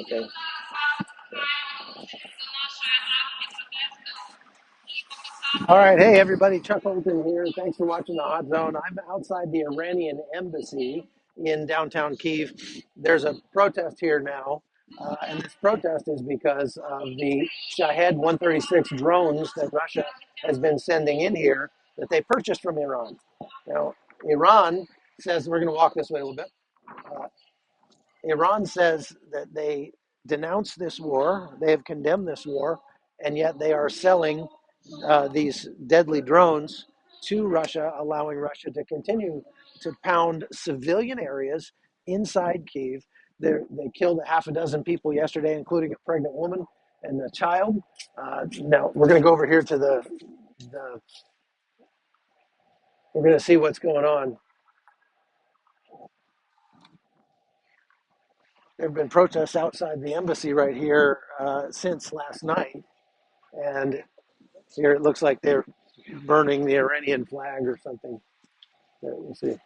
Okay. All right. Hey, everybody. Chuck Holton here. Thanks for watching the Hot Zone. I'm outside the Iranian embassy in downtown Kyiv. There's a protest here now. And this protest is because of the Shahed 136 drones that Russia has been sending in here that they purchased from Iran. Now, Iran says, we're going to walk this way a little bit. Uh, Iran says that they denounce this war, they have condemned this war, and yet they are selling these deadly drones to Russia, allowing Russia to continue to pound civilian areas inside Kyiv. They killed a half a dozen people yesterday, including a pregnant woman and a child. Now we're going to go over here to the. We're going to see what's going on. There have been protests outside the embassy right here since last night, and here it looks like they're burning the Iranian flag or something. We'll see.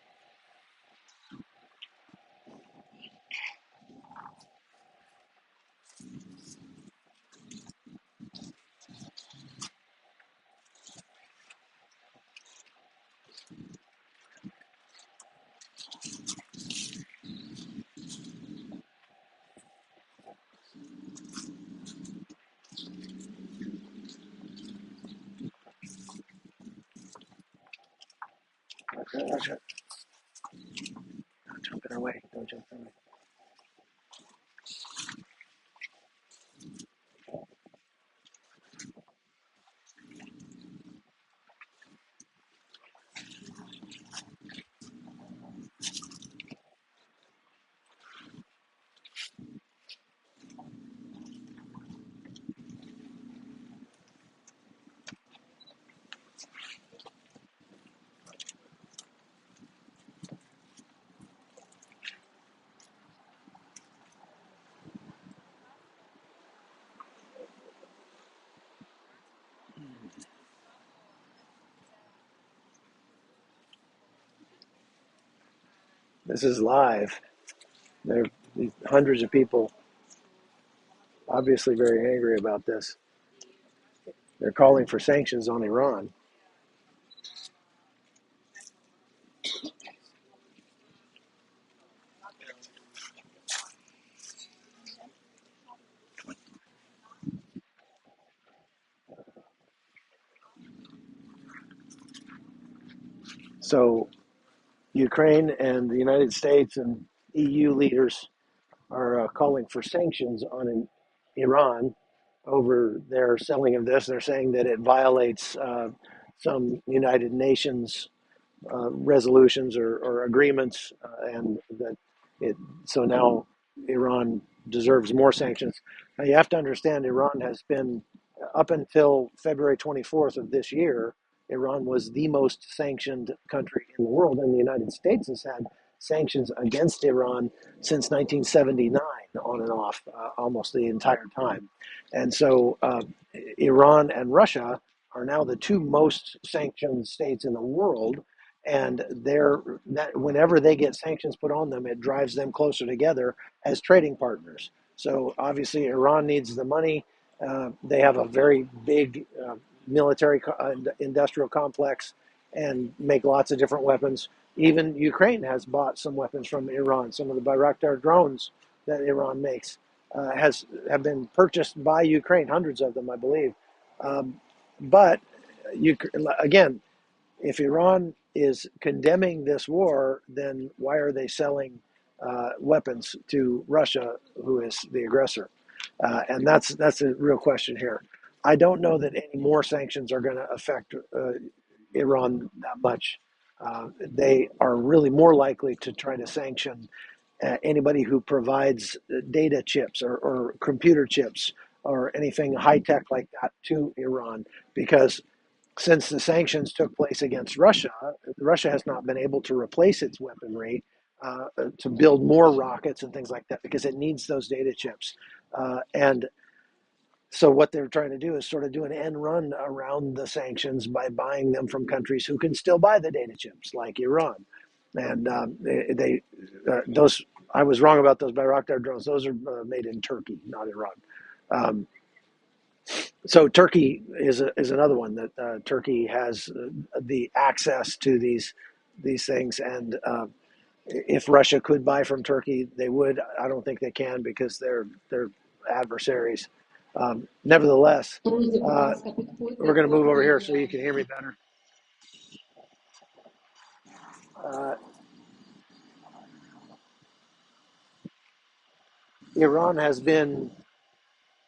Russia, don't jump in our way. Don't jump in our way. This is live. There are hundreds of people obviously very angry about this. They're calling for sanctions on Iran. So Ukraine and the United States and EU leaders are calling for sanctions on Iran over their selling of this. They're saying that it violates some United Nations resolutions or agreements, and that it. So now Iran deserves more sanctions. Now you have to understand, Iran has been up until February 24th of this year. Iran was the most sanctioned country in the world, and the United States has had sanctions against Iran since 1979, on and off, almost the entire time. And so Iran and Russia are now the two most sanctioned states in the world, and they're that whenever they get sanctions put on them, it drives them closer together as trading partners. So obviously, Iran needs the money. They have a very big military industrial complex and make lots of different weapons. Even Ukraine has bought some weapons from Iran. Some of the Bayraktar drones that Iran makes has have been purchased by Ukraine, hundreds of them, I believe. But you, again, if Iran is condemning this war, then why are they selling weapons to Russia, who is the aggressor? And that's a real question here. I don't know that any more sanctions are going to affect Iran that much. They are really more likely to try to sanction anybody who provides data chips or computer chips or anything high tech like that to Iran, because since the sanctions took place against Russia, Russia has not been able to replace its weaponry to build more rockets and things like that because it needs those data chips. And so what they're trying to do is sort of do an end run around the sanctions by buying them from countries who can still buy the data chips, like Iran. And those I was wrong about those Bayraktar drones. Those are made in Turkey, not Iran. Um, so Turkey is another one that Turkey has the access to these things, and if Russia could buy from Turkey, they would. I don't think they can because they're adversaries. Nevertheless, we're going to move over here so you can hear me better. Uh, Iran has been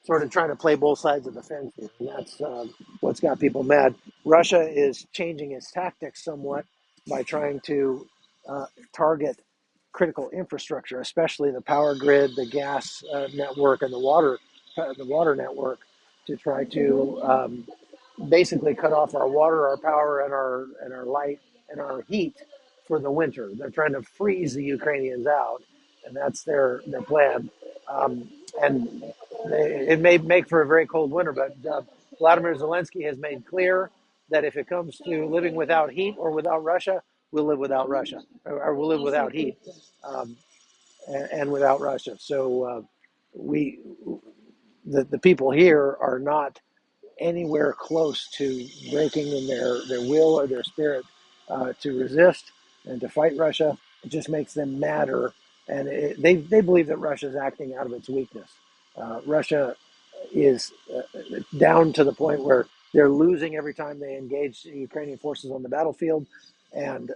sort of trying to play both sides of the fence here, and that's what's got people mad. Russia is changing its tactics somewhat by trying to target critical infrastructure, especially the power grid, the gas network, and the water network, to try to basically cut off our water, our power, and our light and our heat for the winter. They're trying to freeze the Ukrainians out, and that's their plan. And it may make for a very cold winter, but Vladimir Zelensky has made clear that if it comes to living without heat or without Russia, we'll live without Russia, or we'll live without heat um, and without Russia. So we, the people here, are not anywhere close to breaking in their will or their spirit to resist and to fight Russia. It just makes them madder, and they believe that Russia is acting out of its weakness. Russia is down to the point where they're losing every time they engage Ukrainian forces on the battlefield, and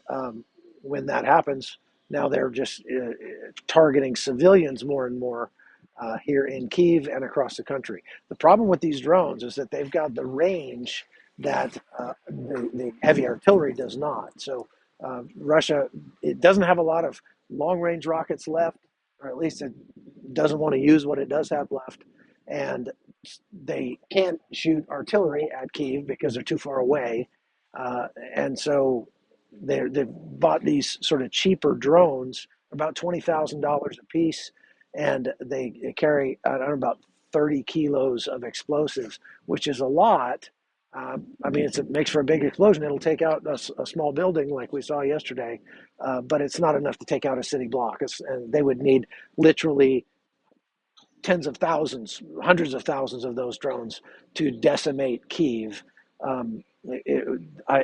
when that happens, now they're just targeting civilians more and more here in Kyiv and across the country. The problem with these drones is that they've got the range that the heavy artillery does not. So Russia, it doesn't have a lot of long-range rockets left, or at least it doesn't want to use what it does have left. And they can't shoot artillery at Kyiv because they're too far away. And so they've bought these sort of cheaper drones, about $20,000 a piece, and they carry, I don't know, about 30 kilos of explosives, which is a lot. I mean, it makes for a big explosion. It'll take out a small building like we saw yesterday, but it's not enough to take out a city block. And they would need literally tens of thousands, hundreds of thousands of those drones to decimate Kyiv.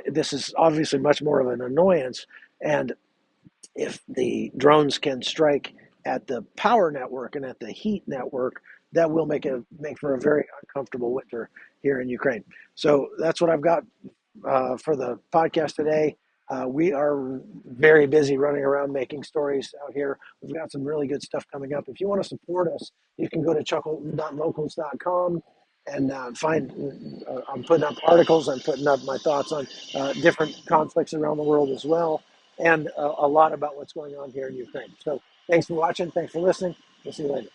This is obviously much more of an annoyance, and if the drones can strike at the power network and at the heat network, that will make for a very uncomfortable winter here in Ukraine. So that's what I've got for the podcast today. We are very busy running around making stories out here. We've got some really good stuff coming up. If you want to support us, you can go to chuckle.locals.com and find, I'm putting up articles, I'm putting up my thoughts on different conflicts around the world as well, and a lot about what's going on here in Ukraine. So thanks for watching. Thanks for listening. We'll see you later.